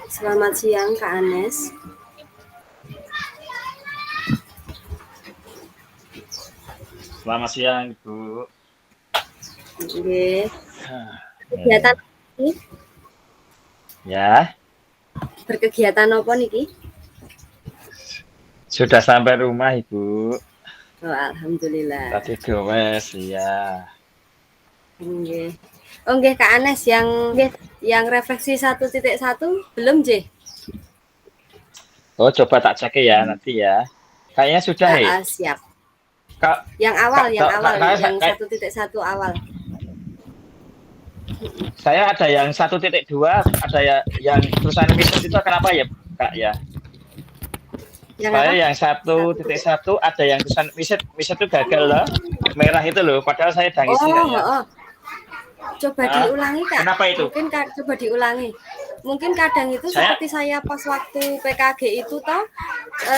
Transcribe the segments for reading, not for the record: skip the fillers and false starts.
Selamat siang Kak Anes. Selamat siang, Ibu. Nggih. Kegiatan Hmm. ini Ya, berkegiatan apa niki? sudah sampai rumah, Ibu. Oh, alhamdulillah. Tadi gowes, ya. Nggih. Oh nggih Kak Anes yang refleksi 1.1 belum J? Oh, coba tak cek ya nanti ya. Kayaknya sudah, Siap. Kak, Yang awal, kak, yang kak, awal, yang kayak, 1.1 awal. saya ada yang 1.2, ada ya yang tulisan miset itu kenapa ya, Kak ya? Yang Saya apa? yang Satu titik. 1.1 ada yang tulisan miset, miset itu gagal loh. Merah itu loh, padahal saya udah ngisi Oh, kayaknya. oh. Coba Ah, diulangi Kak. kenapa itu? Mungkin coba diulangi. Mungkin kadang itu Saya, seperti saya pas waktu PKG itu toh,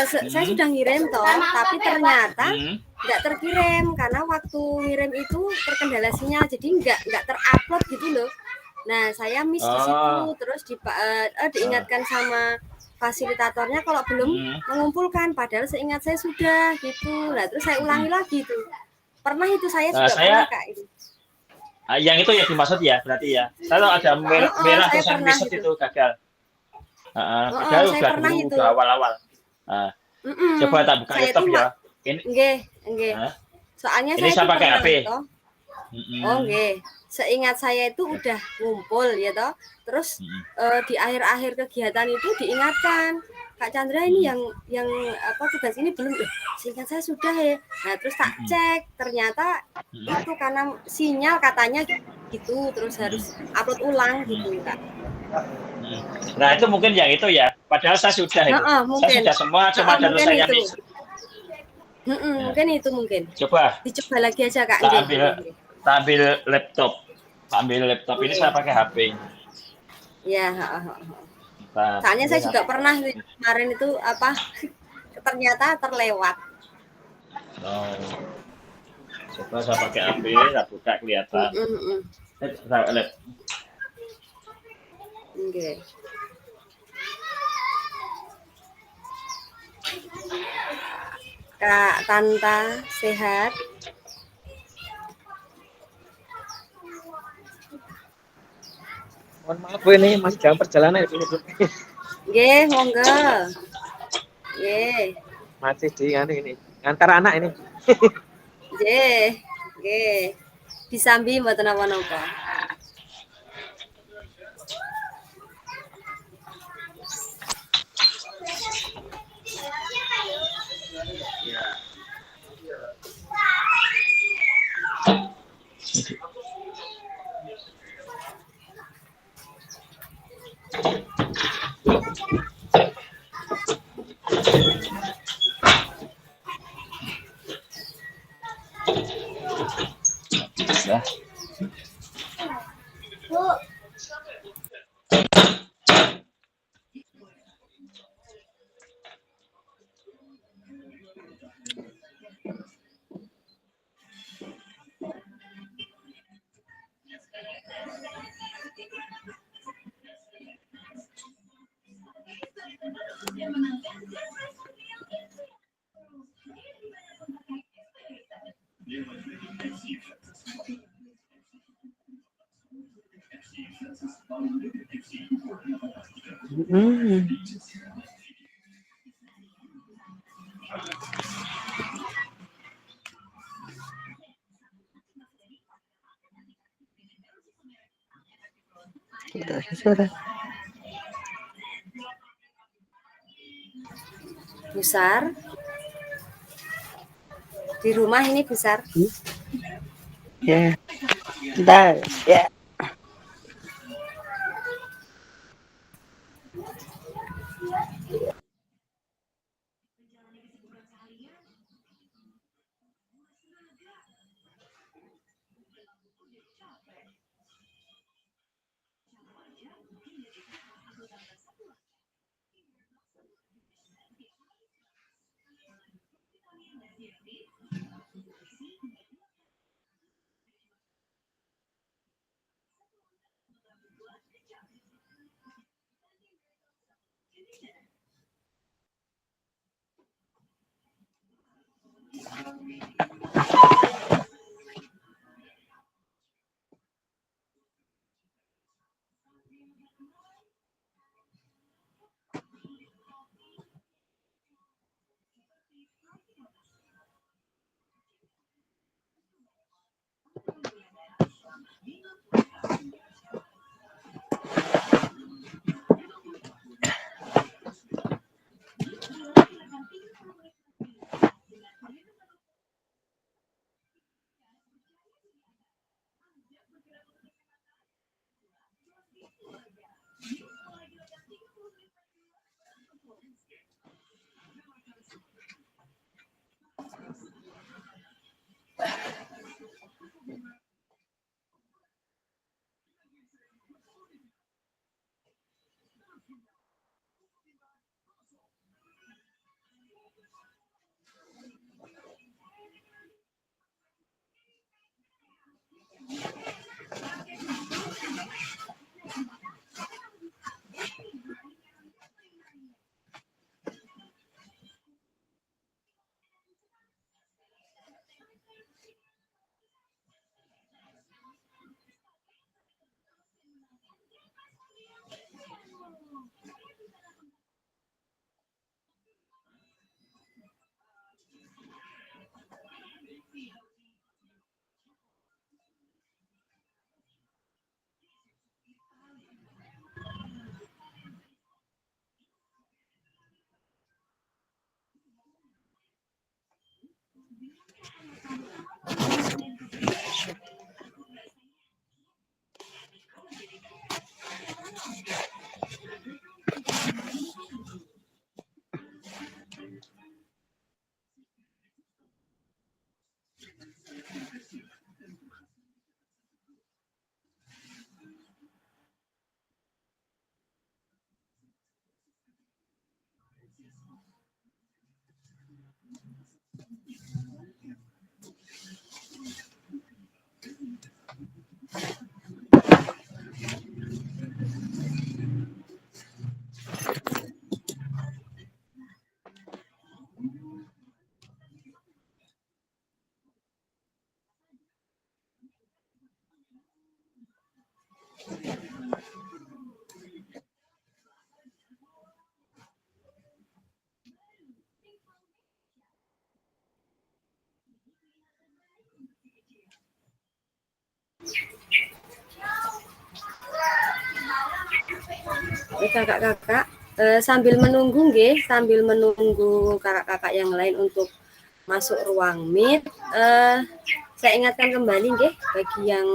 saya hmm, sudah ngirim toh, tapi ternyata hmm, nggak terkirim karena waktu ngirim itu terkendala sinyal, jadi nggak terupload gitu loh. Nah, saya miss di situ, oh, terus oh, diingatkan sama fasilitatornya kalau belum hmm. mengumpulkan, padahal seingat saya sudah gitu. Lah, terus saya ulangi lagi tuh. Pernah itu saya Nah, juga pernah saya Kak itu. yang itu ya dimaksud ya berarti ya. Saya tahu ada merah, Oh, merah saya tulisan pernah miset itu. itu gagal. Oh, Padahal saya udah pernah dulu, itu. udah awal-awal. Nah, coba Mm-mm. tak buka Saya laptop tuh ya. nggih, nggih. Nah, Soalnya ini saya saya tuh pakai pernah HP. toh. Oh, Mm-mm. nggih. Seingat saya itu udah ngumpul ya toh. Terus Mm-mm. di akhir-akhir kegiatan itu diingatkan, Kak Chandra ini Mm-mm. yang apa tugas ini belum. Seingat saya sudah ya. Nah, terus tak Mm-mm. cek, ternyata Mm-mm. itu karena sinyal katanya gitu, terus harus Mm-mm. upload ulang gitu, Mm-mm. Kak. Mm-mm. Nah, itu mungkin yang itu ya. Padahal saya sudah itu. Heeh, Saya mungkin. sudah semua, cuma Heeh, ada mungkin tulisannya itu. miset. Ya. Mungkin itu mungkin. Coba Dicoba lagi aja Kak, tak nggih, ambil, nggih, nggih. tak ambil laptop. Tak ambil laptop ini Nggih. saya pakai HP ini. Iya, heeh, heeh. Bentar, Soalnya ini saya saya juga pakai pernah HP. kemarin itu apa ternyata terlewat. Oh. Coba saya pakai HP, saya buka kelihatan. Mm, mm, mm. Saya lihat. Nggih. Kak Tanta sehat? Mohon maaf ini masih dalam perjalanan ini Nggih, monggo. Nggih. masih di ini ngantar anak ini. Nggih. Nggih. Disambi mboten napa-napa. Dah. Hmm. Sudah. Besar. Di rumah ini besar. Ya, bentar. Ya. Kakak-kakak, sambil menunggu sambil menunggu kakak-kakak yang lain untuk masuk ruang meet, saya ingatkan kembali bagi yang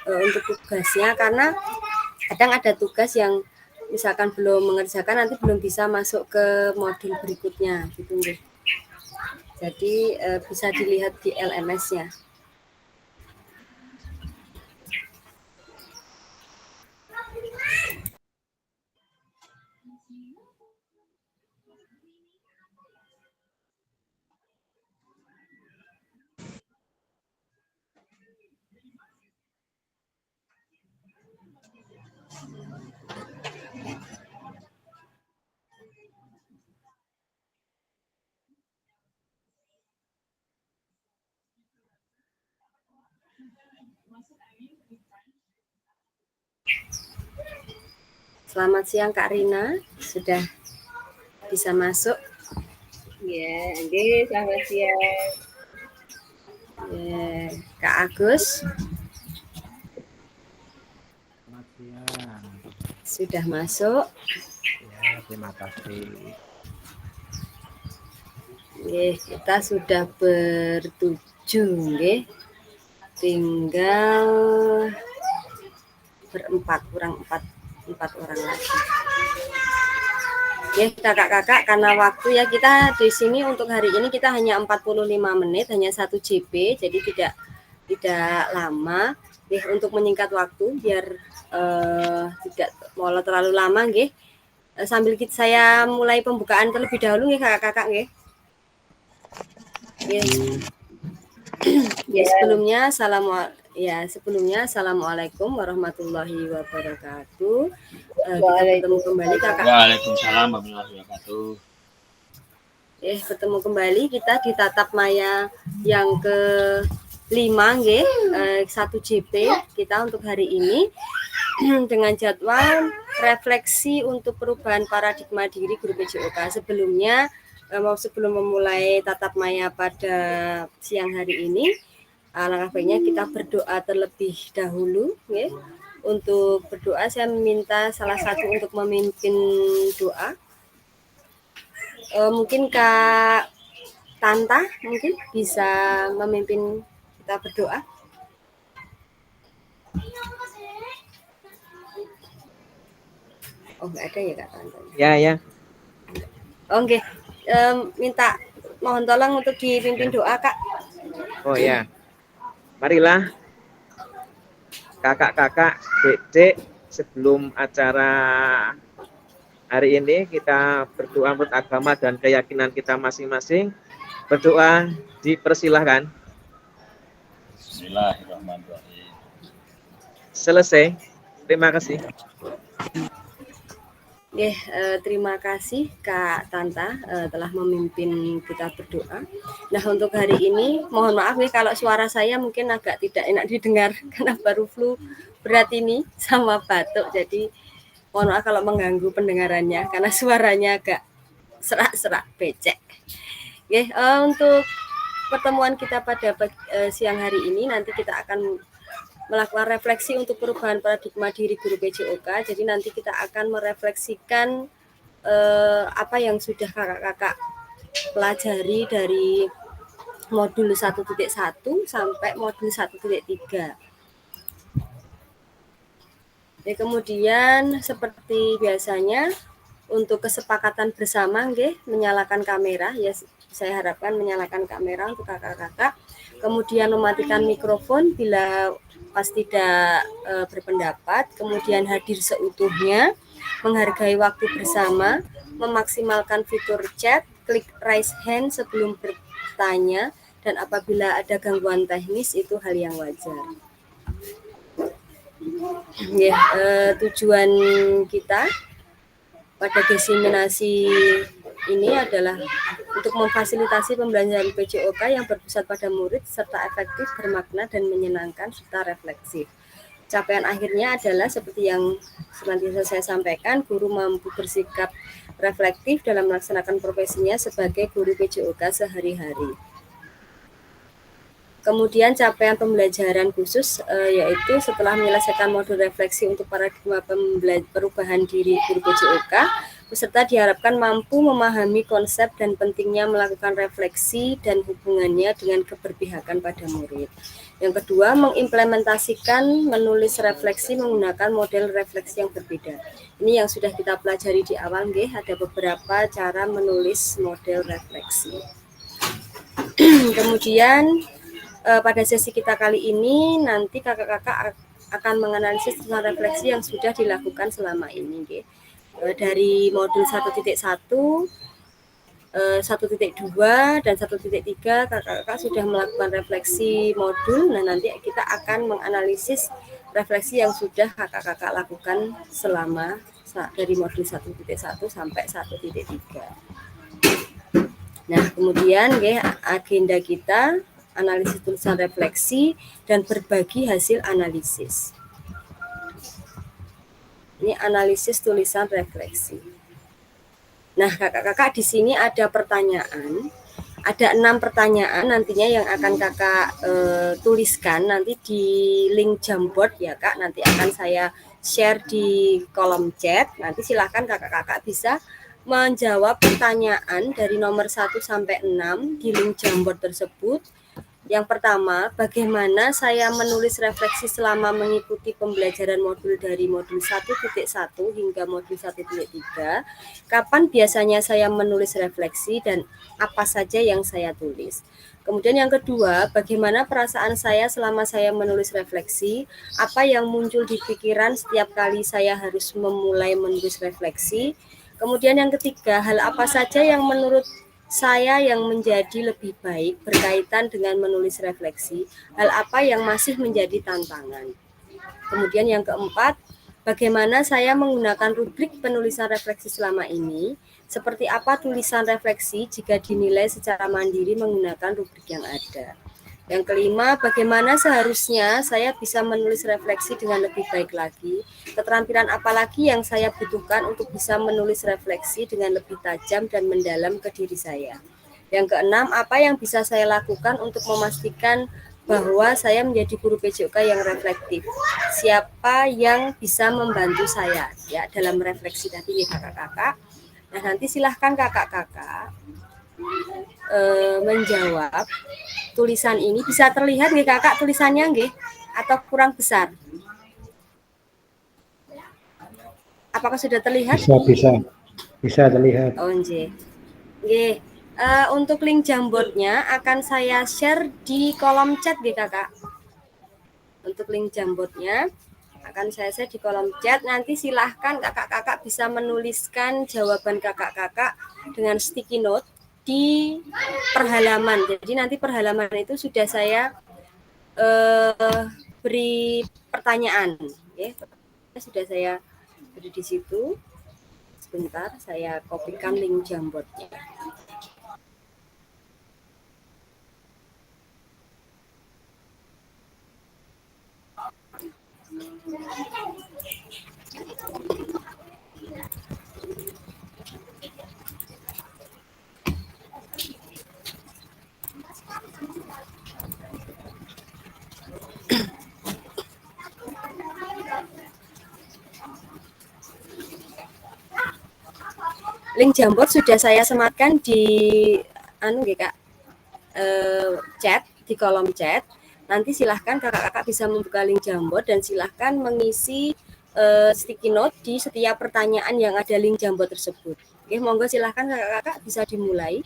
untuk tugasnya, karena kadang ada tugas yang misalkan belum mengerjakan nanti belum bisa masuk ke modul berikutnya gitu Jadi bisa dilihat di LMS-nya. Selamat siang Kak Rina, sudah bisa masuk? Ya, selamat siang. Kak Agus? Selamat siang. Sudah masuk? Ya, terima kasih. Kita sudah bertujuh, tinggal berempat, kurang empat orang lagi. Kakak-kakak, karena waktu ya kita di sini untuk hari ini kita hanya 45 menit, hanya 1 JP, jadi tidak lama. Untuk menyingkat waktu biar tidak mau terlalu lama, sambil saya mulai pembukaan terlebih dahulu kakak-kakak. Sebelumnya assalamualaikum warahmatullahi wabarakatuh. Kita bertemu kembali kakak. Waalaikumsalam warahmatullahi wabarakatuh. Bertemu kembali kita di tatap maya yang ke-5 nggih, 1 JP kita untuk hari ini dengan jadwal refleksi untuk perubahan paradigma diri guru PJOK. Sebelumnya sebelum memulai tatap maya pada siang hari ini, alangkah baiknya kita berdoa terlebih dahulu nggih. Untuk berdoa saya meminta salah satu untuk memimpin doa. Mungkin Kak Tanta mungkin bisa memimpin kita berdoa. Oh, nggak ada ya Kak Tanta? Ya. Oke, minta mohon tolong untuk dipimpin doa Kak. Oh ya. Marilah kakak-kakak, dek-dek, sebelum acara hari ini kita berdoa menurut agama dan keyakinan kita masing-masing. Berdoa dipersilahkan. Bismillahirrahmanirrahim. Selesai. Terima kasih. Terima kasih Kak Tanta telah memimpin kita berdoa. Nah, untuk hari ini mohon maaf nih kalau suara saya mungkin agak tidak enak didengar karena baru flu berat ini sama batuk. Jadi mohon maaf kalau mengganggu pendengarannya karena suaranya agak serak-serak becek. Untuk pertemuan kita pada siang hari ini nanti kita akan melakukan refleksi untuk perubahan paradigma diri guru PJOK. Jadi nanti kita akan merefleksikan apa yang sudah kakak-kakak pelajari dari modul 1.1 sampai modul 1.3. Kemudian seperti biasanya untuk kesepakatan bersama menyalakan kamera ya, saya harapkan menyalakan kamera untuk kakak-kakak. Kemudian mematikan mikrofon bila pas tidak berpendapat, kemudian hadir seutuhnya, menghargai waktu bersama, memaksimalkan fitur chat, klik raise hand sebelum bertanya, dan apabila ada gangguan teknis itu hal yang wajar. Tujuan kita pada diseminasi ini adalah untuk memfasilitasi pembelajaran PJOK yang berpusat pada murid serta efektif, bermakna, dan menyenangkan serta refleksif. Capaian akhirnya adalah seperti yang senantiasa saya sampaikan, guru mampu bersikap reflektif dalam melaksanakan profesinya sebagai guru PJOK sehari-hari. Kemudian capaian pembelajaran khusus yaitu setelah menyelesaikan modul refleksi untuk paradigma perubahan diri guru PJOK, peserta diharapkan mampu memahami konsep dan pentingnya melakukan refleksi dan hubungannya dengan keberpihakan pada murid. Yang kedua, mengimplementasikan menulis refleksi menggunakan model refleksi yang berbeda. Ini yang sudah kita pelajari di awal, ada beberapa cara menulis model refleksi. Kemudian pada sesi kita kali ini nanti kakak-kakak akan menganalisis tentang refleksi yang sudah dilakukan selama ini. Dari modul 1.1, 1.2 dan 1.3 kakak-kakak sudah melakukan refleksi modul. Nah, nanti kita akan menganalisis refleksi yang sudah kakak-kakak lakukan selama dari modul 1.1 sampai 1.3. Nah, kemudian agenda kita analisis tulisan refleksi dan berbagi hasil analisis. Ini analisis tulisan refleksi. Nah, kakak-kakak di sini ada pertanyaan, ada 6 pertanyaan nantinya yang akan kakak tuliskan nanti di link Jamboard ya Kak. Nanti akan saya share di kolom chat. Nanti silahkan kakak-kakak bisa menjawab pertanyaan dari nomor 1 sampai 6 di link Jamboard tersebut. Yang pertama, bagaimana saya menulis refleksi selama mengikuti pembelajaran modul dari modul 1.1 hingga modul 1.3? Kapan biasanya saya menulis refleksi dan apa saja yang saya tulis? Kemudian yang kedua, bagaimana perasaan saya selama saya menulis refleksi? Apa yang muncul di pikiran setiap kali saya harus memulai menulis refleksi? Kemudian yang ketiga, hal apa saja yang menurut saya yang menjadi lebih baik berkaitan dengan menulis refleksi, hal apa yang masih menjadi tantangan. Kemudian yang keempat, bagaimana saya menggunakan rubrik penulisan refleksi selama ini, seperti apa tulisan refleksi jika dinilai secara mandiri menggunakan rubrik yang ada. Yang kelima, bagaimana seharusnya saya bisa menulis refleksi dengan lebih baik lagi, keterampilan apa lagi yang saya butuhkan untuk bisa menulis refleksi dengan lebih tajam dan mendalam ke diri saya. Yang keenam, apa yang bisa saya lakukan untuk memastikan bahwa saya menjadi guru PJOK yang reflektif. Siapa yang bisa membantu saya ya dalam refleksi tadi ya kakak-kakak. Nah, nanti silahkan kakak-kakak menjawab tulisan ini. Bisa terlihat nggih kakak tulisannya nggih atau kurang besar? Apakah sudah terlihat? Bisa terlihat. Oh nggih. Nggih. Untuk link Jamboardnya akan saya share di kolom chat nggih kakak. Untuk link Jamboardnya akan saya share di kolom chat. Nanti silahkan kakak-kakak bisa menuliskan jawaban kakak-kakak dengan sticky note di perhalaman. Jadi nanti perhalaman itu sudah saya beri pertanyaan, ya. Sudah saya beri di situ. Sebentar, saya kopikan link Jamboardnya. Link Jamboard sudah saya sematkan di Kak, chat, di kolom chat. Nanti silahkan kakak-kakak bisa membuka link Jamboard dan silahkan mengisi sticky note di setiap pertanyaan yang ada link Jamboard tersebut. Oke, monggo silahkan kakak-kakak bisa dimulai.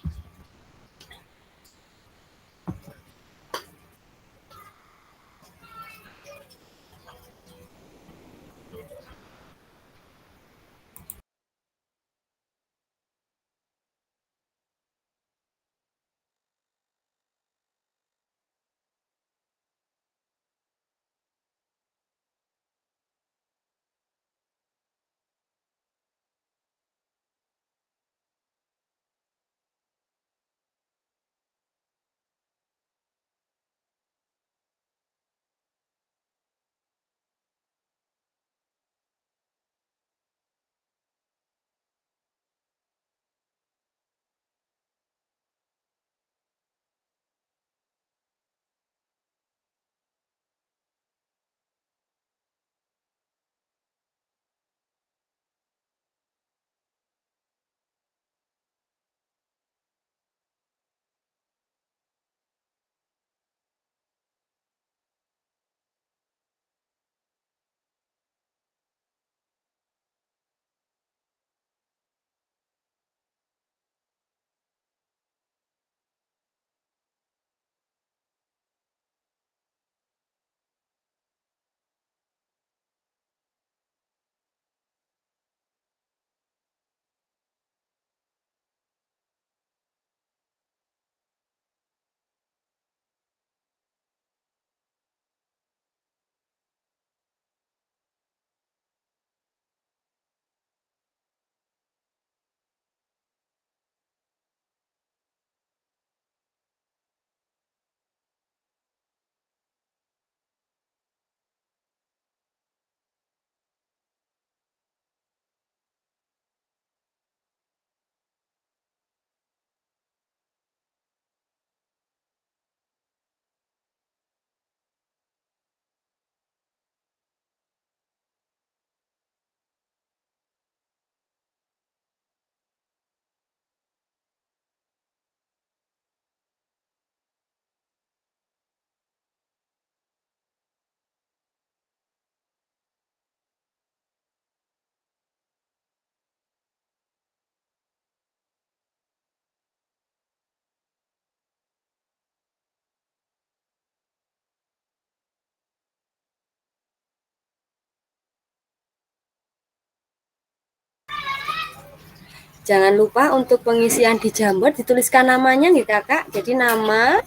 Jangan lupa untuk pengisian di Jamboard dituliskan namanya nih kakak. Jadi nama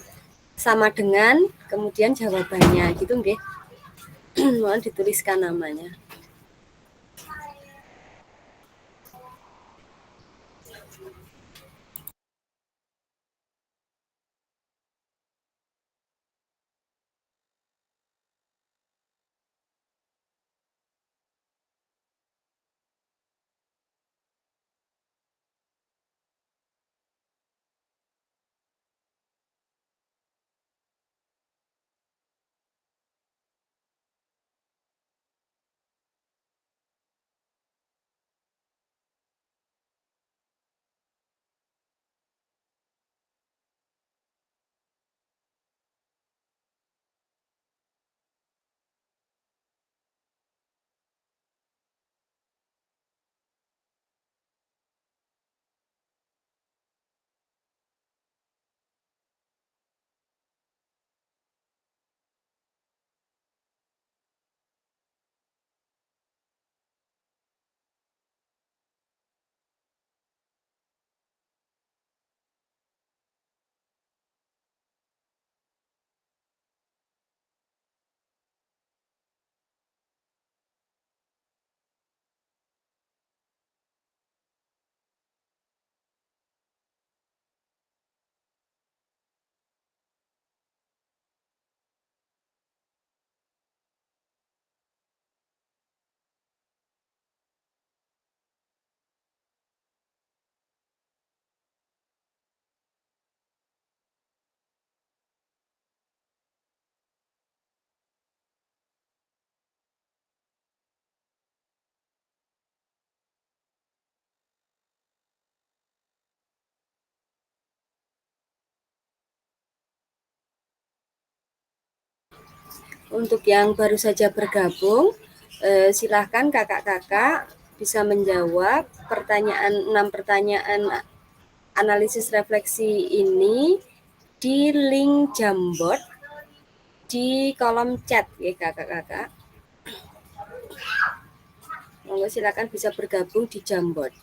sama dengan kemudian jawabannya gitu nggih. Mohon dituliskan namanya. Untuk yang baru saja bergabung, silahkan kakak-kakak bisa menjawab 6 pertanyaan analisis refleksi ini di link Jamboard di kolom chat ya kakak-kakak. Monggo silakan bisa bergabung di Jamboard.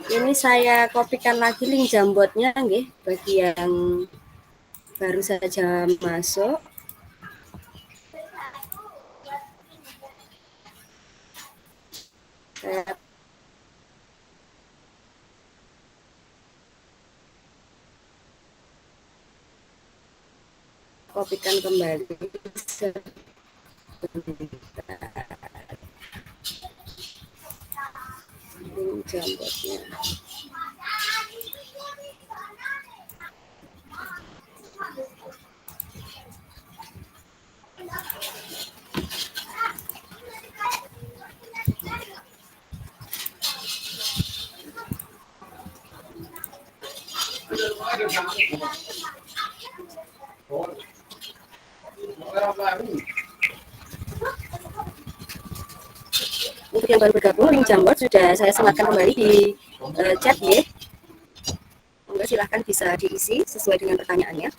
Ini saya kopikan lagi link Jamboardnya nggih bagi yang baru saja masuk. Saya kopikan kembali. Link Jamboardnya. Untuk yang baru bergabung, link Jamboard sudah saya sematkan kembali di chat ya. Monggo silahkan bisa diisi sesuai dengan pertanyaannya.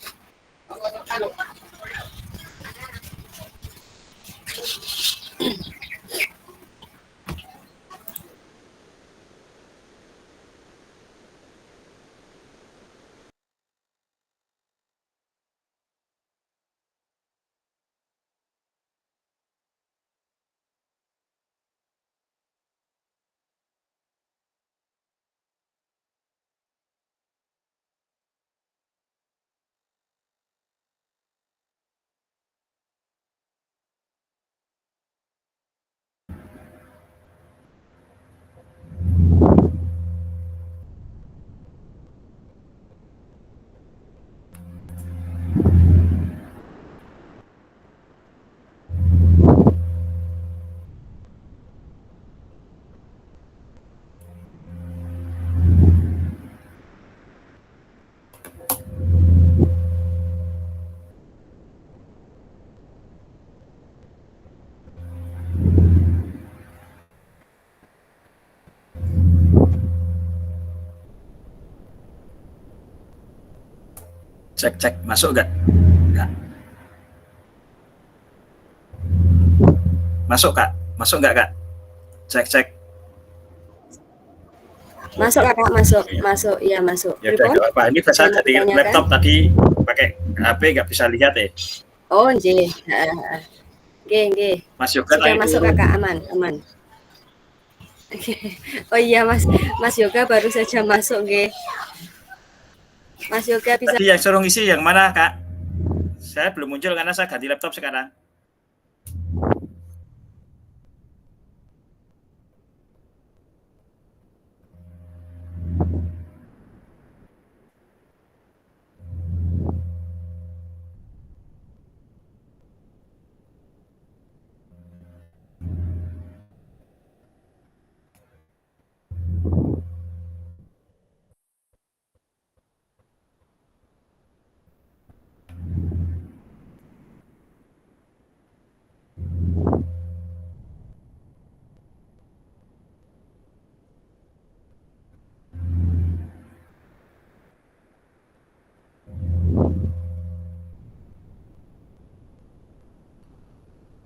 Cek, masuk nggak? Nggak. Masuk Kak? Masuk nggak Kak? Cek. Masuk kakak, masuk, iya masuk. Ya udah nggak apa-apa. Ini saya dari laptop tadi pakai HP nggak bisa lihat ya. Oh, nggih. Nggih. Mas Yoga Sudah masuk kakak, aman. Oh iya Mas Yoga baru saja masuk nggih. Mas Yoga bisa. Tadi yang suruh ngisi yang mana Kak? Saya belum muncul karena saya ganti laptop sekarang.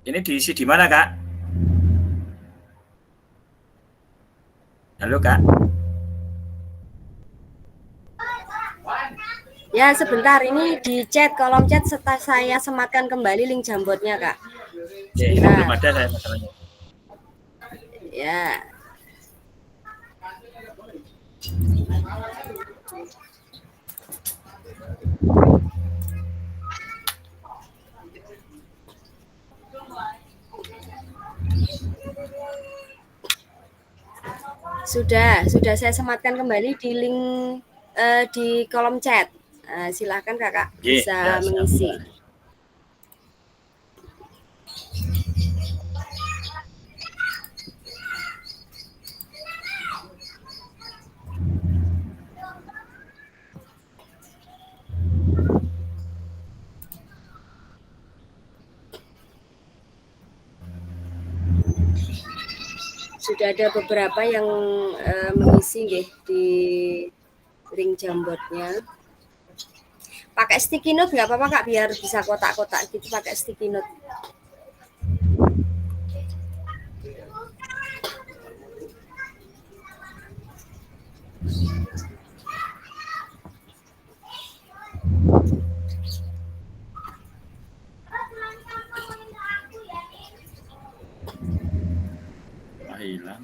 Ini diisi di mana Kak? Halo Kak? Ya sebentar, ini di chat, kolom chat saya sematkan kembali link Jambotnya Kak. Ya, belum ada saya masalahnya. Ya. Sudah saya sematkan kembali di link di kolom chat. Silahkan kakak bisa mengisi. Sudah ada beberapa yang mengisi nggih di link Jambotnya. Pakai sticky note nggak apa-apa Kak, biar bisa kotak-kotak gitu pakai sticky note. Hilang.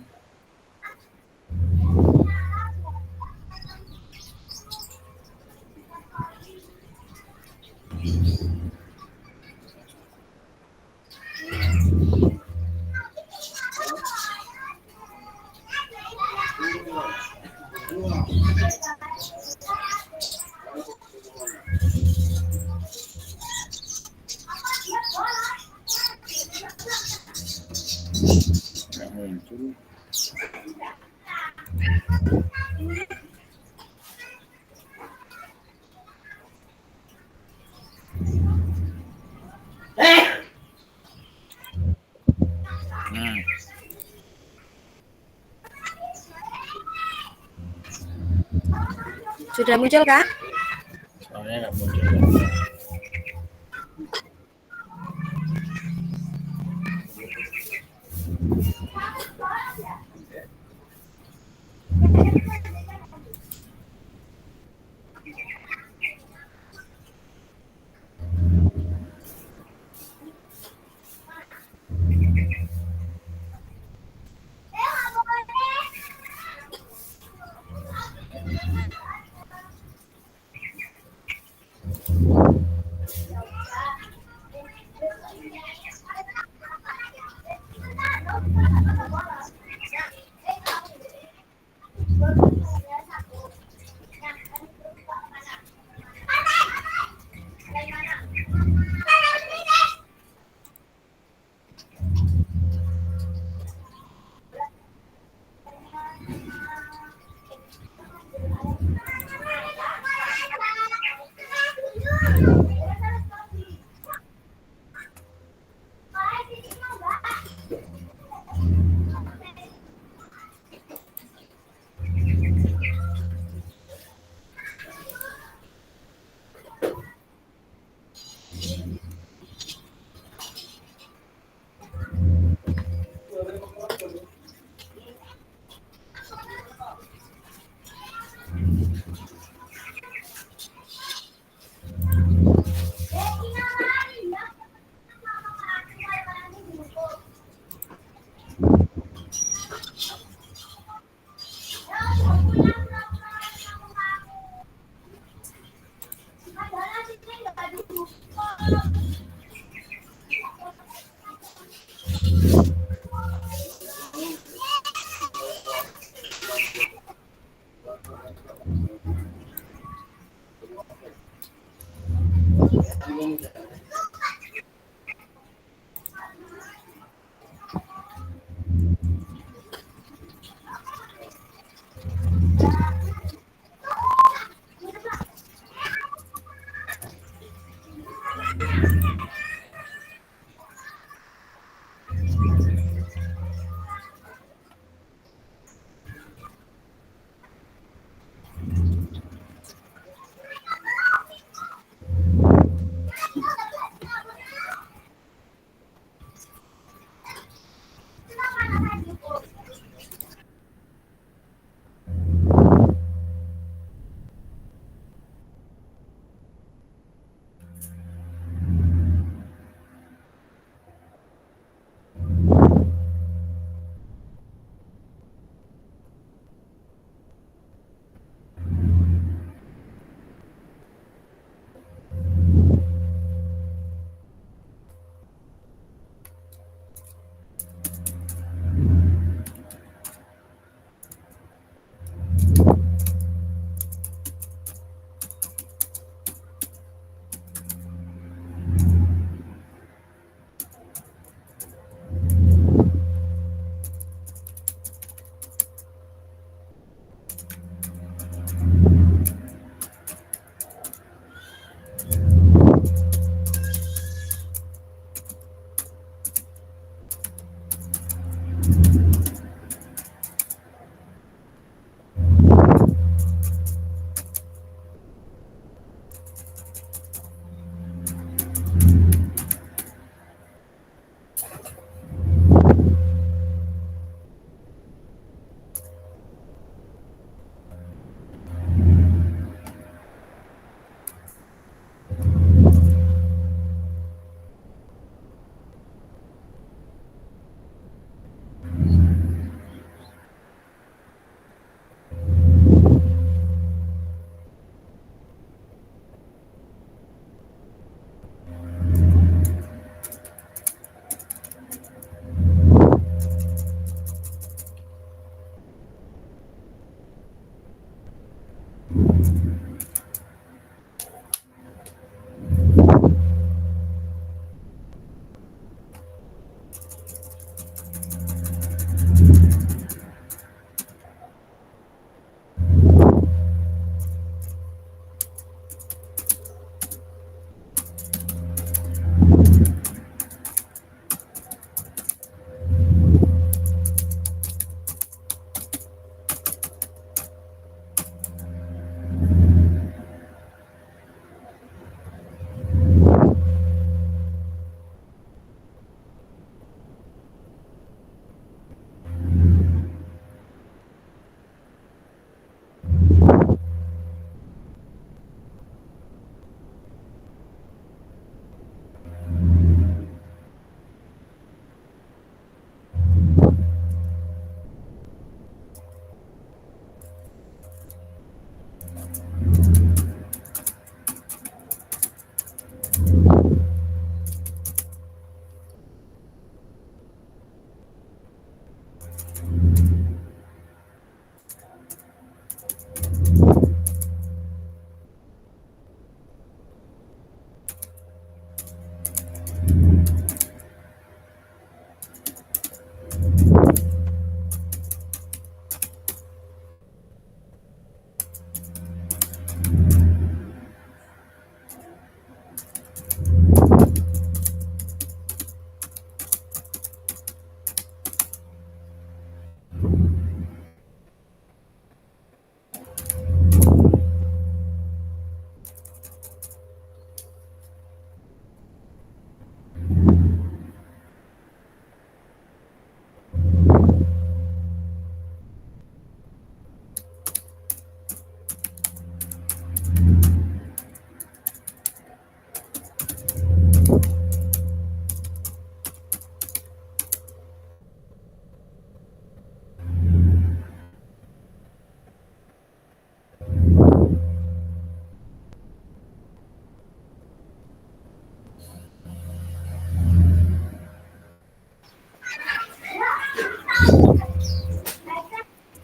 Nggak muncul. Sudah muncul Kak? Soalnya nggak muncul.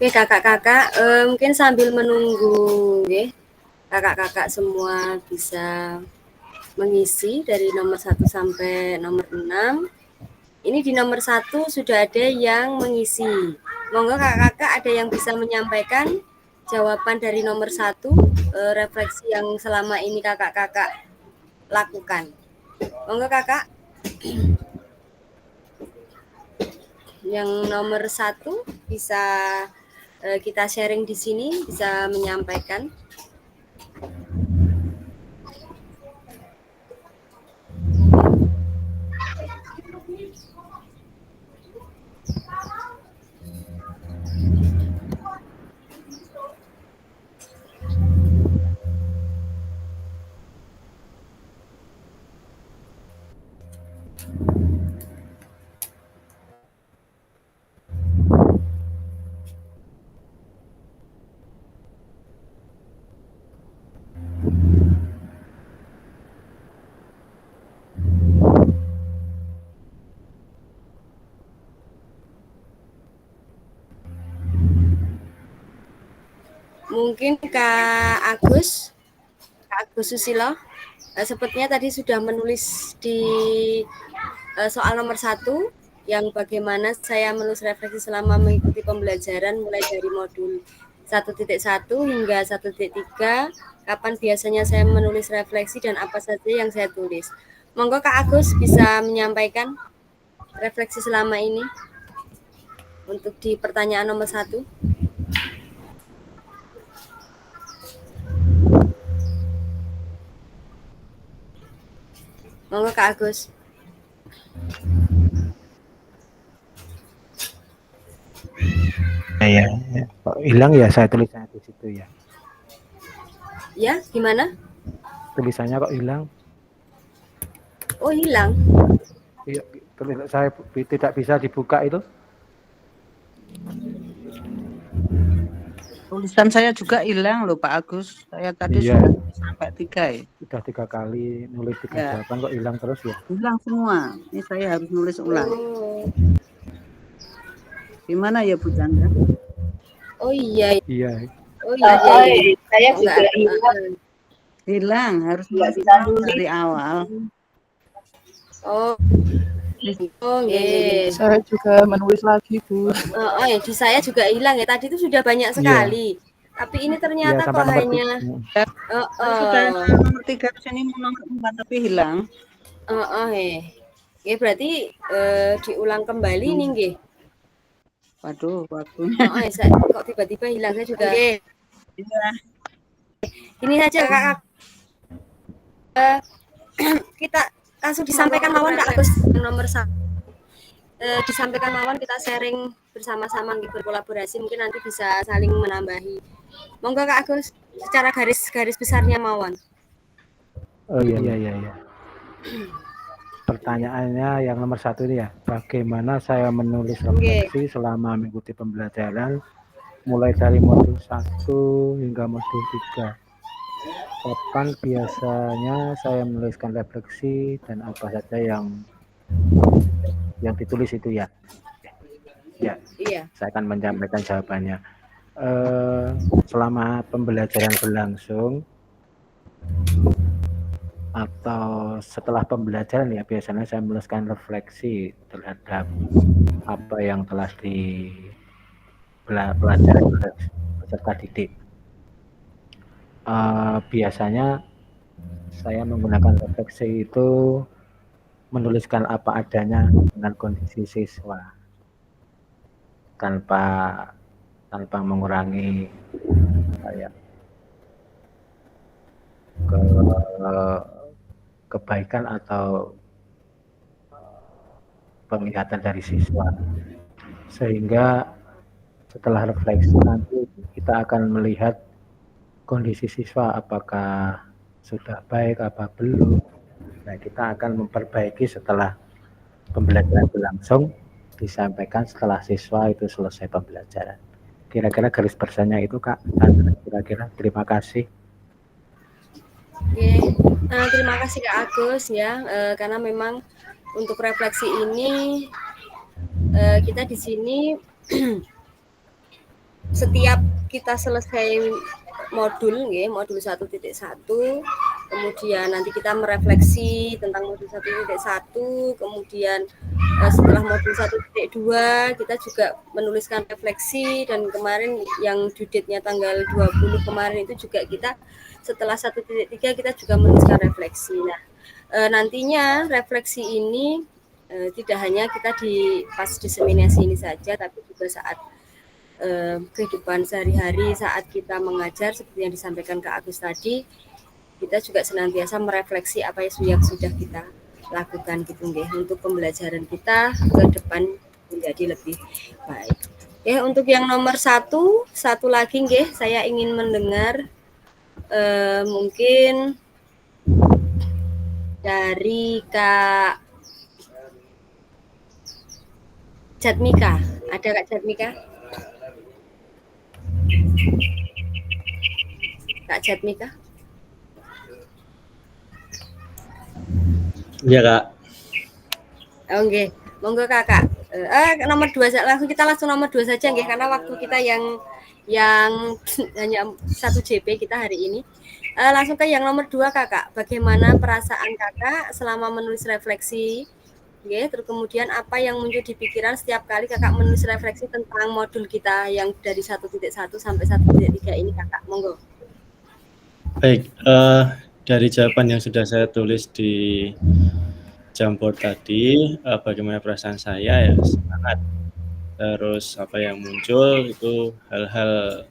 Oke kakak-kakak, mungkin sambil menunggu, kakak-kakak semua bisa mengisi dari nomor 1 sampai nomor 6. Ini di nomor 1 sudah ada yang mengisi. Monggo kakak-kakak ada yang bisa menyampaikan jawaban dari nomor 1, refleksi yang selama ini kakak-kakak lakukan. Monggo kakak. Yang nomor 1 bisa kita sharing di sini, bisa menyampaikan. Mungkin Kak Agus Susilo, sepertinya tadi sudah menulis di soal nomor 1 yang bagaimana saya menulis refleksi selama mengikuti pembelajaran mulai dari modul 1.1 hingga 1.3. Kapan biasanya saya menulis refleksi dan apa saja yang saya tulis. Monggo Kak Agus bisa menyampaikan refleksi selama ini untuk di pertanyaan nomor 1. Monggo Kak Agus. Ya, kok hilang ya saya tulisannya di situ ya. Ya, gimana? Tulisannya kok hilang? Oh, hilang. Iya, saya tidak bisa dibuka itu. Tulisan saya juga hilang loh Pak Agus. Saya tadi Iya. sudah sampai 3 ya. Sudah 3 kali nulis 3 Ya. jawaban kok hilang terus ya. Hilang semua. Ini saya harus nulis ulang. Oh, Gimana ya Bu Chandra? oh iya. Iya. Oh iya. Saya juga Enggak. ingat. Hilang, harus Nggak nulis bisa ulang nulis. dari awal. Oh. Oh, nggih. Saya juga menulis lagi, Bu. Oh ya, di saya juga hilang ya. Tadi itu sudah banyak sekali. Tapi ini Iya, ternyata sampai kok nomor hanya Sudah nomor 3 sini mau nomor 4 tapi hilang. Ya berarti diulang kembali nih nggih. Waduh, waktunya. Saya kok tiba-tiba hilang saya juga. Nggih. Iya. Ini saja Kak. Kita langsung disampaikan mawon Kak Agus nomor 1. Disampaikan mawon, kita sharing bersama-sama berkolaborasi, mungkin nanti bisa saling menambahi. Monggo Kak Agus, secara garis besarnya mawon. Oh iya. Pertanyaannya yang nomor 1 ini ya, bagaimana saya menulis refleksi selama mengikuti pembelajaran mulai dari modul 1 hingga modul 3. Kapan biasanya saya menuliskan refleksi dan apa saja yang ditulis itu ya. Ya, Iya. saya akan menyampaikan jawabannya. Selama pembelajaran berlangsung atau setelah pembelajaran ya, biasanya saya menuliskan refleksi terhadap apa yang telah dipelajari oleh peserta didik. Biasanya saya menggunakan refleksi itu menuliskan apa adanya dengan kondisi siswa tanpa mengurangi kebaikan atau penglihatan dari siswa, sehingga setelah refleksi nanti kita akan melihat kondisi siswa apakah sudah baik apa belum. Nah, kita akan memperbaiki setelah pembelajaran berlangsung, disampaikan setelah siswa itu selesai pembelajaran. Kira-kira garis besarnya itu Kak. Kira-kira terima kasih. Oke, terima kasih Kak Agus ya, karena memang untuk refleksi ini kita di sini setiap kita selesai modul 1.1 kemudian nanti kita merefleksi tentang modul 1.1, kemudian setelah modul 1.2 kita juga menuliskan refleksi, dan kemarin yang due date-nya tanggal 20 kemarin itu juga kita setelah 1.3 kita juga menuliskan refleksi. Nah, nantinya refleksi ini tidak hanya kita pas diseminasi ini saja, tapi juga saat kehidupan sehari-hari saat kita mengajar seperti yang disampaikan Kak Agus tadi, kita juga senantiasa merefleksi apa yang sudah kita lakukan gitu nggih, untuk pembelajaran kita ke depan menjadi lebih baik. Untuk yang nomor satu lagi nggih, saya ingin mendengar mungkin dari Kak Jatmika. Ada Kak Jatmika? Kak Jatmika? Iya, Kak. Oke, monggo Kakak. Nomor 2 kita langsung nomor 2 saja nggih, karena waktu kita yang hanya 1 JP kita hari ini. Langsung ke yang nomor 2 Kakak. Bagaimana perasaan Kakak selama menulis refleksi? Nggih, terus kemudian apa yang muncul di pikiran setiap kali Kakak menulis refleksi tentang modul kita yang dari 1.1 sampai 1.3 ini Kakak, monggo. Baik, dari jawaban yang sudah saya tulis di Jamboard tadi, bagaimana perasaan saya, ya semangat. Terus apa yang muncul itu hal-hal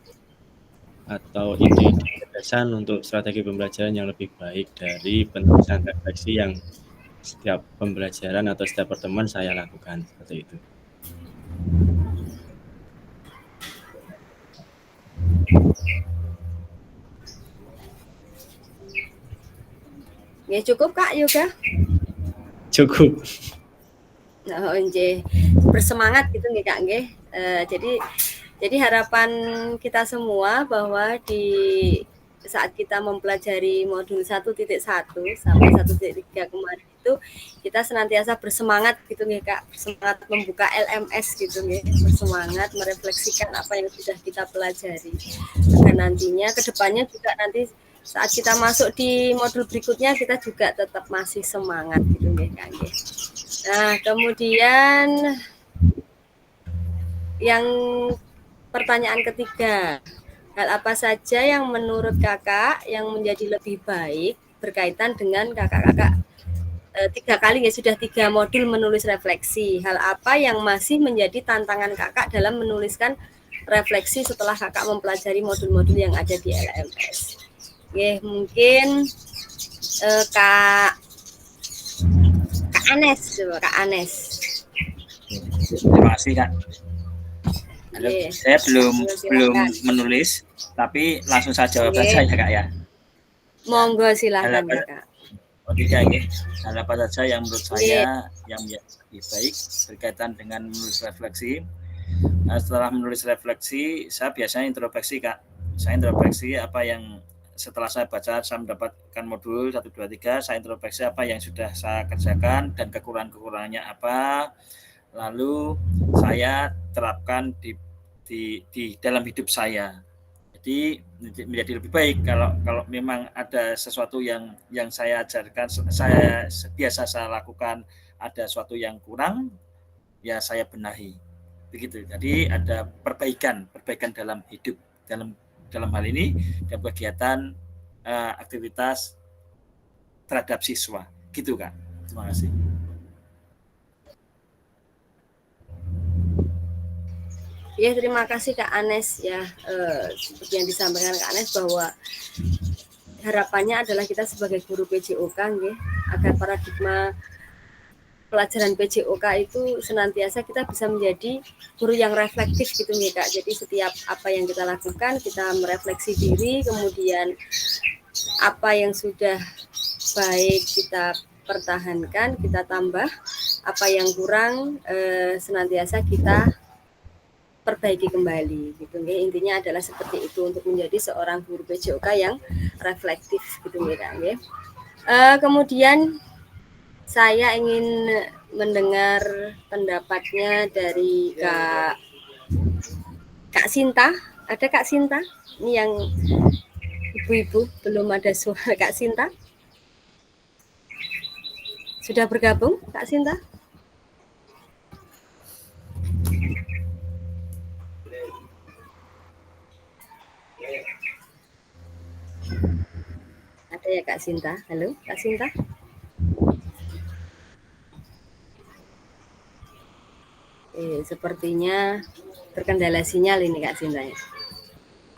atau ide-ide gagasan untuk strategi pembelajaran yang lebih baik dari penulisan refleksi yang setiap pembelajaran atau setiap pertemuan saya lakukan, seperti itu. Ya cukup Kak Yoga? Cukup. Oh, nggih. Bersemangat gitu nggih Kak nggih. Jadi harapan kita semua bahwa di saat kita mempelajari modul 1.1 sampai 1.3 kemarin itu kita senantiasa bersemangat gitu nggih Kak, bersemangat membuka LMS gitu nggih, bersemangat merefleksikan apa yang sudah kita pelajari. Dan nantinya kedepannya juga nanti saat kita masuk di modul berikutnya kita juga tetap masih semangat gitu nggih Kak nggih. Nah, kemudian yang pertanyaan ketiga, hal apa saja yang menurut Kakak yang menjadi lebih baik berkaitan dengan Kakak-kakak 3 kali ya, sudah 3 modul menulis refleksi. Hal apa yang masih menjadi tantangan Kakak dalam menuliskan refleksi setelah Kakak mempelajari modul-modul yang ada di LMS? Mungkin Kak Anes, Kak Anes. Terima kasih Kak. Halo, saya belum menulis, tapi langsung saja jawaban saya Kak ya. Monggo silakan Kak. Oke, hal apa saja yang menurut saya yang lebih baik berkaitan dengan menulis refleksi. Setelah menulis refleksi, saya biasanya introspeksi Kak. Saya introspeksi apa yang setelah saya baca, saya mendapatkan modul 1, 2, 3, saya introspeksi apa yang sudah saya kerjakan dan kekurangan-kekurangannya apa. Lalu saya terapkan di dalam hidup saya. Jadi menjadi lebih baik kalau memang ada sesuatu yang saya ajarkan, saya biasa saya lakukan, ada sesuatu yang kurang, ya saya benahi. Begitu. Jadi ada perbaikan dalam hidup, dalam hal ini dalam kegiatan aktivitas terhadap siswa. Gitu Kak. Terima kasih. Ya, terima kasih Kak Anes ya, seperti yang disampaikan Kak Anes bahwa harapannya adalah kita sebagai guru PJOK ya, agar paradigma pelajaran PJOK itu senantiasa kita bisa menjadi guru yang reflektif gitu nih Kak. Jadi setiap apa yang kita lakukan kita merefleksi diri, kemudian apa yang sudah baik kita pertahankan, kita tambah, apa yang kurang senantiasa kita perbaiki kembali gitu nggih. Intinya adalah seperti itu untuk menjadi seorang guru PJOK yang reflektif gitu nggih. Kemudian saya ingin mendengar pendapatnya dari Kak Sinta. Ada Kak Sinta? Ini yang ibu-ibu belum ada suara Kak Sinta. Sudah bergabung Kak Sinta? Ada ya Kak Sinta? Halo Kak Sinta? Sepertinya terkendala sinyal ini Kak Sinta.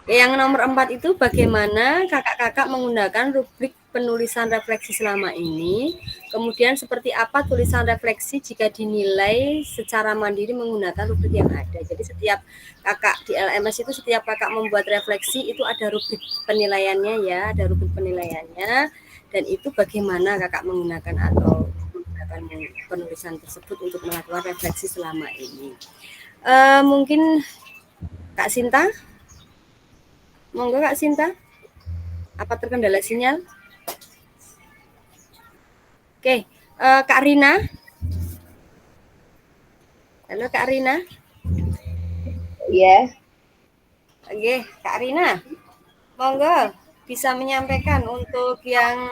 Yang nomor 4 itu bagaimana kakak-kakak menggunakan rubrik penulisan refleksi selama ini, kemudian seperti apa tulisan refleksi jika dinilai secara mandiri menggunakan rubrik yang ada. Jadi setiap kakak di LMS itu, setiap kakak membuat refleksi itu ada rubrik penilaiannya ya, ada rubrik penilaiannya, dan itu bagaimana kakak menggunakan atau menggunakan penulisan tersebut untuk melakukan refleksi selama ini. Mungkin Kak Sinta? Monggo Kak Sinta, apa terkendala sinyal? Oke, Kak Rina. Halo Kak Rina. Iya. Oke, Kak Rina. Monggo bisa menyampaikan untuk yang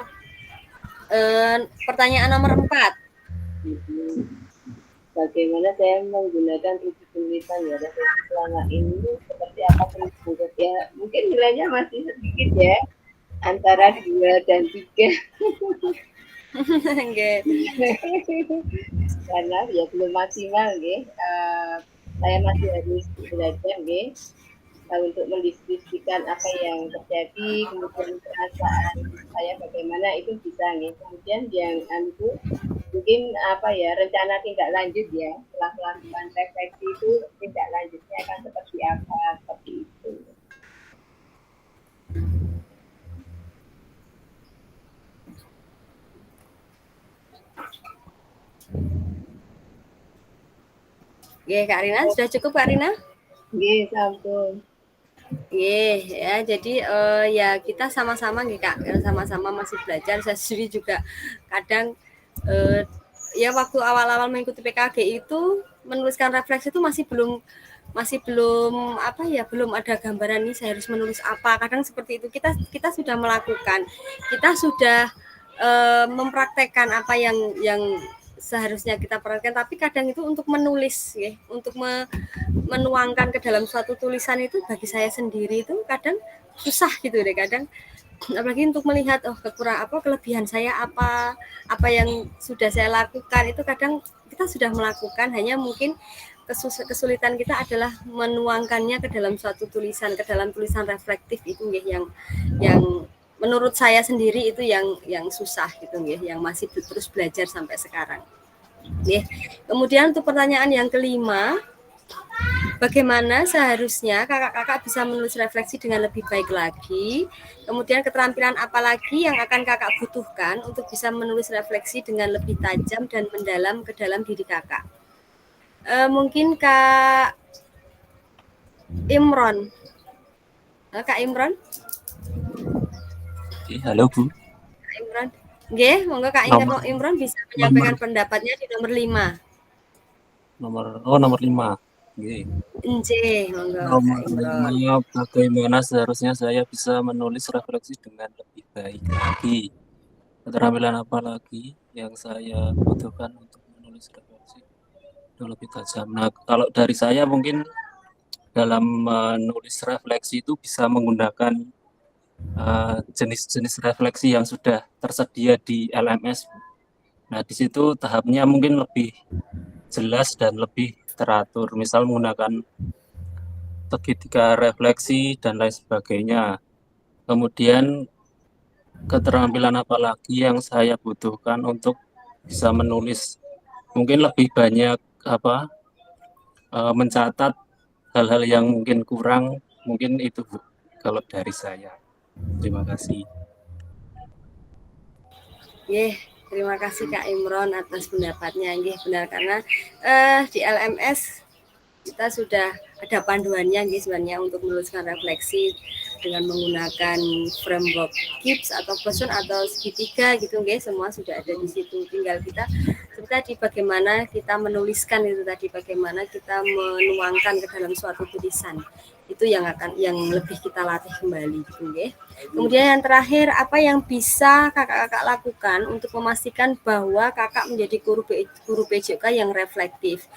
pertanyaan nomor 4. Bagaimana saya menggunakan rubrik penulisan ya refleksi selama ini, seperti apa tersebut ya, mungkin nilainya masih sedikit ya, antara 2 dan 3. Karena ya belum maksimal nggih. Saya masih harus belajar nggih untuk mendiskusikan apa yang terjadi, kemudian perasaan saya bagaimana itu bisa nggih. Kemudian yang itu mungkin apa ya, rencana tindak lanjut ya setelah melakukan refleksi itu, tindak lanjutnya akan seperti apa, seperti itu. Oke, Kak Rina, sudah cukup Kak Rina? Oke, sampun. Ya, jadi ya kita sama-sama nih Kak, sama-sama masih belajar. Saya sendiri juga kadang ya waktu awal-awal mengikuti PKG itu menuliskan refleksi itu masih belum apa ya, belum ada gambaran nih saya harus menulis apa. Kadang seperti itu. Kita sudah melakukan, kita sudah mempraktekkan apa yang seharusnya kita perhatikan, tapi kadang itu untuk menulis ya, untuk menuangkan ke dalam suatu tulisan itu bagi saya sendiri itu kadang susah gitu deh, kadang apalagi untuk melihat kelebihan saya apa yang sudah saya lakukan, itu kadang kita sudah melakukan, hanya mungkin kesulitan kita adalah menuangkannya ke dalam suatu tulisan, ke dalam tulisan reflektif itu ya, yang menurut saya sendiri itu yang susah gitu ya, yang masih terus belajar sampai sekarang. Kemudian untuk pertanyaan yang kelima, bagaimana seharusnya kakak-kakak bisa menulis refleksi dengan lebih baik lagi? Kemudian keterampilan apa lagi yang akan kakak butuhkan untuk bisa menulis refleksi dengan lebih tajam dan mendalam ke dalam diri kakak? Mungkin Kak Imron. Kak Imron? Halo Bu. Kak Imron. Nggih, monggo Kak Imron bisa menyampaikan pendapatnya di nomor 5. Nomor 5. Nggih. Monggo. Nomor 5, bagaimana seharusnya saya bisa menulis refleksi dengan lebih baik lagi? Keterampilan apa lagi yang saya butuhkan untuk menulis refleksi dengan lebih tajam? Nah, kalau dari saya mungkin dalam menulis refleksi itu bisa menggunakan jenis-jenis refleksi yang sudah tersedia di LMS. Nah, di situ tahapnya mungkin lebih jelas dan lebih teratur. Misal menggunakan segitiga refleksi dan lain sebagainya. Kemudian keterampilan apa lagi yang saya butuhkan untuk bisa menulis? Mungkin lebih banyak mencatat hal-hal yang mungkin kurang, mungkin itu Bu, kalau dari saya. Terima kasih. Terima kasih Kak Imron atas pendapatnya. Benar, karena di LMS kita sudah ada panduannya sebenarnya untuk menuliskan refleksi dengan menggunakan framework KIPS atau Boson atau segitiga gitu, semua sudah ada di situ. Tinggal kita seperti bagaimana kita menuliskan itu tadi, bagaimana kita menuangkan ke dalam suatu tulisan. Itu yang lebih kita latih kembali gitu nggih. Kemudian yang terakhir, apa yang bisa kakak-kakak lakukan untuk memastikan bahwa kakak menjadi guru PJOK yang reflektif,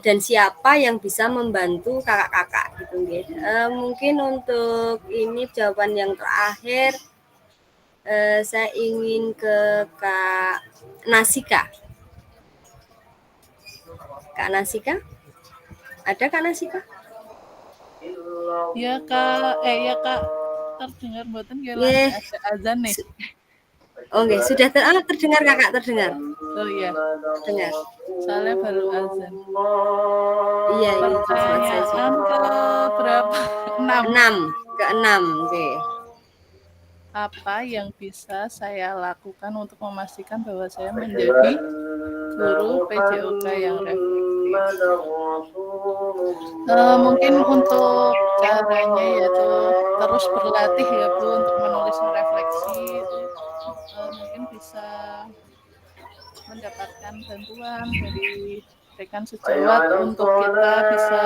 dan siapa yang bisa membantu kakak-kakak gitu nggih. Mungkin untuk ini jawaban yang terakhir, saya ingin ke Kak Nasika. Kak Nasika? Ada Kak Nasika? Ya Kak, ya Kak, terdengar mboten nggih lagi ada azan nih. Oh nggih, sudah terdengar Kakak, terdengar. Oh iya. Terdengar. Soalnya baru azan. Iya, ini pertanyaan ke berapa? 6. Ke-6, oke. Apa yang bisa saya lakukan untuk memastikan bahwa saya menjadi guru PJOK yang reflektif? Mungkin untuk caranya yaitu terus berlatih ya Bu untuk menulis refleksi itu mungkin bisa mendapatkan bantuan dari rekan sejawat untuk kita bisa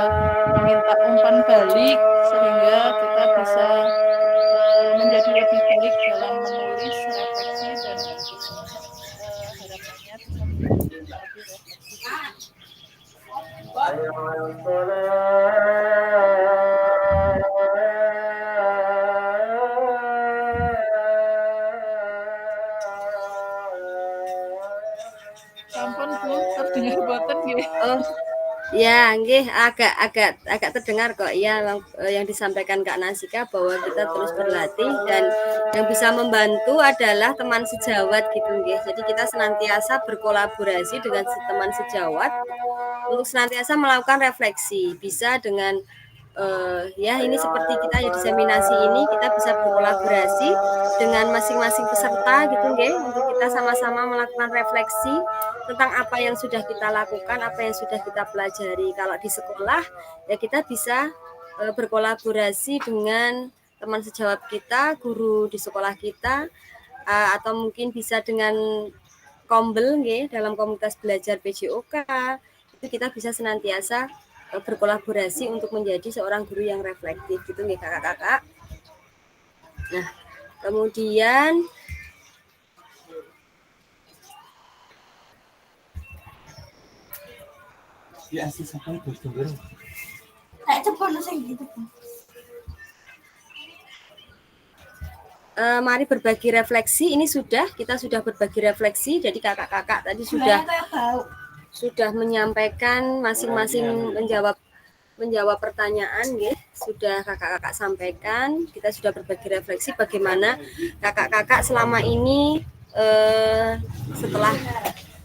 meminta umpan balik sehingga kita bisa menjadi lebih baik dalam menulis refleksi dan harapannya bisa menjadi lebih refleksi. Sampun Bu, terdengar boten nggih. Oh. Ya, nggih, agak terdengar kok. Ya, yang disampaikan Kak Nasika bahwa kita terus berlatih dan yang bisa membantu adalah teman sejawat gitu nggih. Jadi kita senantiasa berkolaborasi dengan teman sejawat untuk senantiasa melakukan refleksi. Bisa dengan ya ini seperti kita ya diseminasi ini kita bisa berkolaborasi dengan masing-masing peserta gitu nggih untuk kita sama-sama melakukan refleksi tentang apa yang sudah kita lakukan, apa yang sudah kita pelajari. Kalau di sekolah ya kita bisa berkolaborasi dengan teman sejawat kita, guru di sekolah kita, atau mungkin bisa dengan kombel nggih dalam komunitas belajar PJOK. Itu kita bisa senantiasa berkolaborasi untuk menjadi seorang guru yang reflektif gitu nih kakak-kakak. Nah, kemudian mari berbagi refleksi. Ini kita sudah berbagi refleksi. Jadi kakak-kakak tadi sudah menyampaikan masing-masing menjawab pertanyaan nggih. Sudah kakak-kakak sampaikan, kita sudah berbagi refleksi bagaimana kakak-kakak selama ini setelah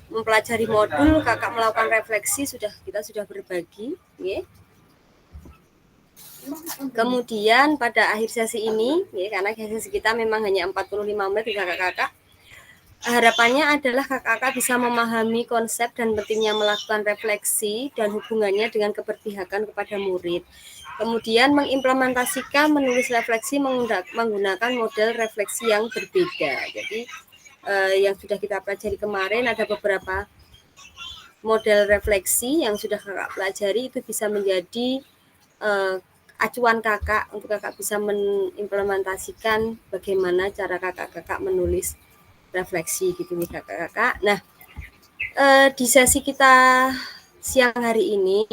mempelajari modul kakak melakukan refleksi, kita sudah berbagi nggih. Kemudian pada akhir sesi ini ya, karena sesi kita memang hanya 45 menit kakak-kakak, harapannya adalah kakak-kakak bisa memahami konsep dan pentingnya melakukan refleksi dan hubungannya dengan keberpihakan kepada murid. Kemudian mengimplementasikan menulis refleksi menggunakan model refleksi yang berbeda. Jadi yang sudah kita pelajari kemarin ada beberapa model refleksi yang sudah kakak pelajari, itu bisa menjadi acuan kakak untuk kakak bisa mengimplementasikan bagaimana cara kakak-kakak menulis refleksi gitu nih kakak-kakak. Nah, di sesi kita siang hari ini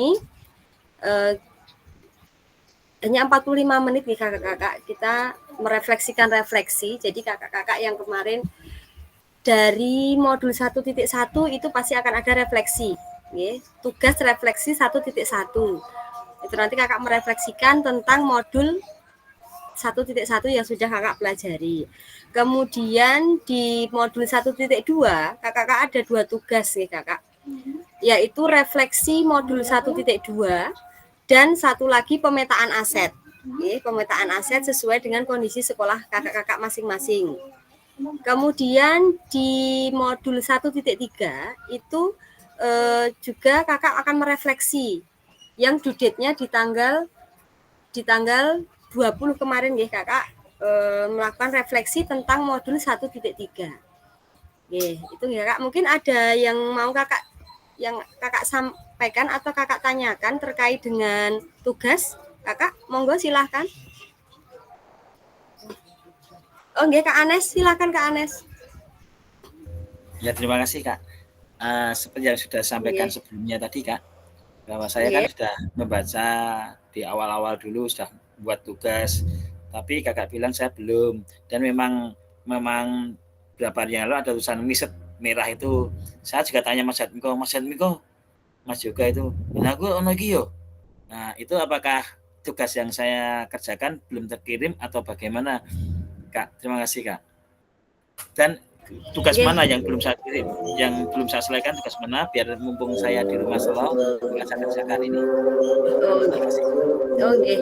hanya 45 menit nih kakak-kakak kita merefleksikan refleksi. Jadi kakak-kakak yang kemarin dari modul 1.1 itu pasti akan ada refleksi, ya. Tugas refleksi 1.1. Itu nanti kakak merefleksikan tentang modul 1.1 yang sudah kakak pelajari. Kemudian di modul 1.2 kakak ada 2 tugas nih kakak, yaitu refleksi modul 1.2 dan satu lagi pemetaan aset. Pemetaan aset sesuai dengan kondisi sekolah kakak-kakak masing-masing. Kemudian di modul 1.3 itu juga kakak akan merefleksi yang due date-nya di tanggal 20 kemarin ya kakak melakukan refleksi tentang modul 1.3. Itu ya kak. Mungkin ada yang mau kakak sampaikan atau kakak tanyakan terkait dengan tugas Kakak, monggo silahkan. Oh, nggih Kak Anes, silakan Kak Anes. Ya, terima kasih Kak. Seperti yang sudah sampaikan Nggih. sebelumnya tadi Kak, bahwa saya kan Nggih. sudah membaca di awal-awal dulu, sudah buat tugas, tapi Kakak bilang saya belum. Dan memang beberapa hari yang lalu ada tulisan miset merah itu. Saya juga tanya Mas Jatmiko, Mas Yoga itu, nah aku ono iki yo. Nah, itu apakah tugas yang saya kerjakan belum terkirim atau bagaimana? Kak, terima kasih Kak. Dan tugas Nggih. mana yang belum saya kirim, yang belum saya selesaikan tugas mana, biar mumpung saya di rumah selalu saya kerjakan ini. Oh, nggih.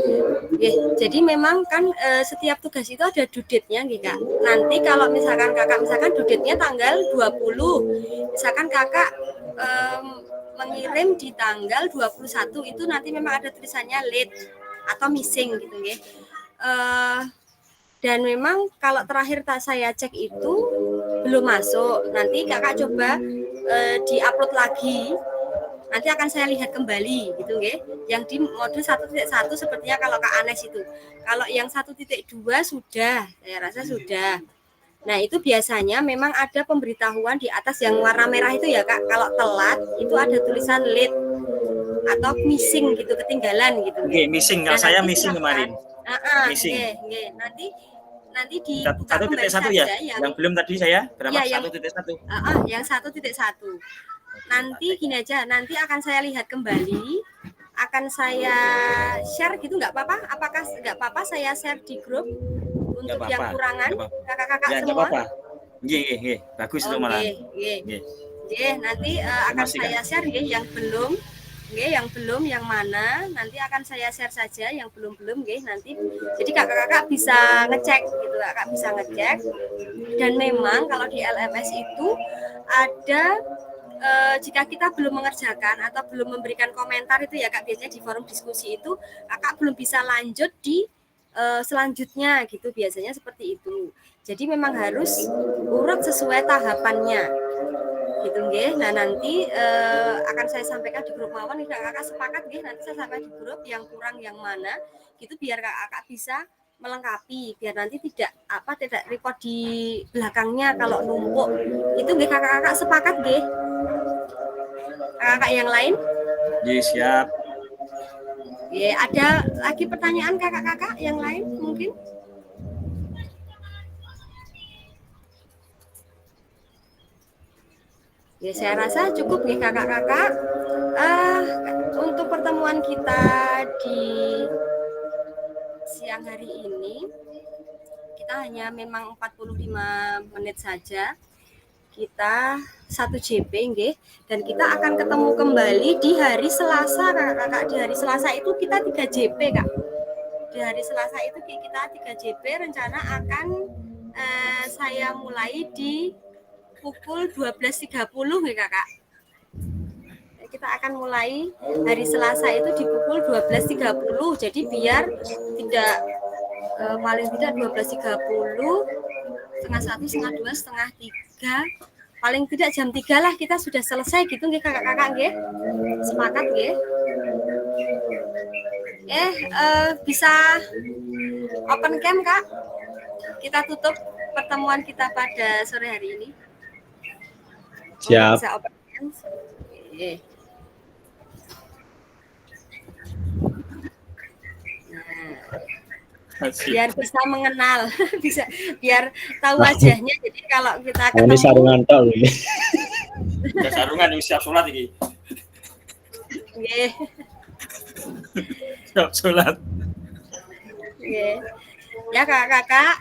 Nggih. Jadi memang kan setiap tugas itu ada due date-nya nggih Kak. Nanti kalau misalkan Kakak due date-nya tanggal 20. Misalkan Kakak mengirim di tanggal 21 itu nanti memang ada tulisannya late atau missing gitu nggih. Dan memang kalau terakhir saya cek itu belum masuk. Nanti Kakak coba di-upload lagi. Nanti akan saya lihat kembali gitu nggih. Yang di mode 1.1 sepertinya kalau Kak Anes itu. Kalau yang 1.2 sudah, saya rasa sudah. Nah, itu biasanya memang ada pemberitahuan di atas yang warna merah itu ya Kak. Kalau telat itu ada tulisan late atau missing gitu, ketinggalan gitu. Oke, missing. Kalau saya missing kemarin. Missing. Nggih. Nanti di 1.1 ya, yang belum tadi saya berapa? Ya, 1.1. Yang 1.1. Nanti gini aja, nanti akan saya lihat kembali, akan saya share gitu, nggak apa-apa? Apakah nggak apa-apa saya share di grup untuk yang kurangan kakak-kakak ya, semua? Nggih, bagus itu malah. Nggih, nanti akan saya share yang belum. Nggih, yang mana nanti akan saya share saja, yang belum nggih nanti. Jadi kakak-kakak bisa ngecek gitu, kakak bisa ngecek. Dan memang kalau di LMS itu ada jika kita belum mengerjakan atau belum memberikan komentar itu ya Kak, biasanya di forum diskusi itu kakak belum bisa lanjut di selanjutnya gitu, biasanya seperti itu. Jadi memang harus urut sesuai tahapannya gitu nggih. Nah, nanti akan saya sampaikan di grup mawon, kakak sepakat nggih, nanti saya sampaikan di grup yang kurang yang mana gitu biar kakak bisa melengkapi, biar nanti tidak repot di belakangnya kalau numpuk. Itu nggih kakak-kakak sepakat nggih? Kakak yang lain? Nggih, siap. Ya, ada lagi pertanyaan kakak-kakak yang lain mungkin? Ya, saya rasa cukup nih kakak-kakak. Untuk pertemuan kita di siang hari ini, kita hanya memang 45 menit saja. Kita 1 JP nggih, dan kita akan ketemu kembali di hari Selasa kakak-kakak. Di hari Selasa itu kita 3 JP Kak. Di hari Selasa itu kita 3 JP, rencana akan saya mulai di pukul 12.30 nih kakak. Kita akan mulai hari Selasa itu di pukul 12.30. Jadi biar tidak paling tidak 12.30, setengah 1, setengah 2, setengah 3, paling tidak jam 3 lah kita sudah selesai gitu nggih kakak-kakak nggih. Sepakat nggih? Bisa open cam Kak. Kita tutup pertemuan kita pada sore hari ini. Siap. Bisa open cam. Biar bisa mengenal, biar tahu wajahnya. Jadi kalau kita ketemu, ini sarungan tol ini. Ya, sarungan siap sholat ini. Nggih. Siap sholat. Nggih. Ya kakak-kakak,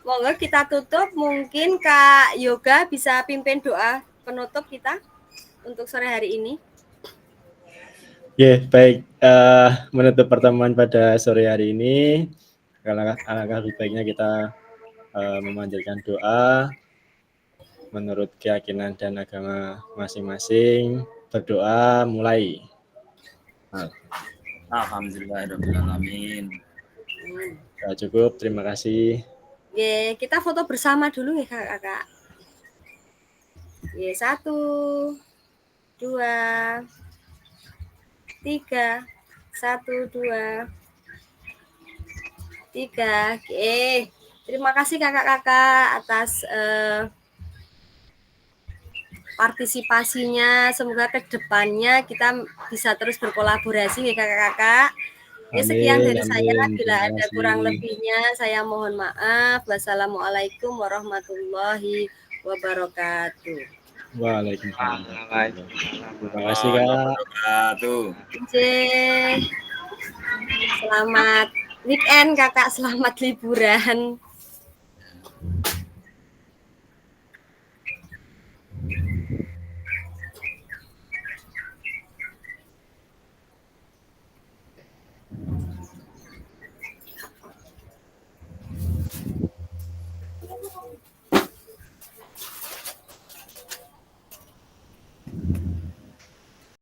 monggo kita tutup. Mungkin Kak Yoga bisa pimpin doa penutup kita untuk sore hari ini. Baik. Menutup pertemuan pada sore hari ini, alangkah lebih baiknya kita memanjatkan doa menurut keyakinan dan agama masing-masing. Berdoa mulai. Alhamdulillahirrahmanirrahim. Cukup, terima kasih. Kita foto bersama dulu ya kakak-kakak. 1, 2, 3. 1, 2, 3. Oke. Terima kasih kakak-kakak atas partisipasinya. Semoga ke depannya kita bisa terus berkolaborasi ya kakak-kakak. Ya, sekian Amin, dari saya. amin. Bila Terima ada kasih. kurang lebihnya, saya mohon maaf. Wassalamualaikum warahmatullahi wabarakatuh. Waalaikumsalam. Waalaikumsalam. Terima kasih Kak. Wabarakatuh. Selamat weekend kakak, selamat liburan.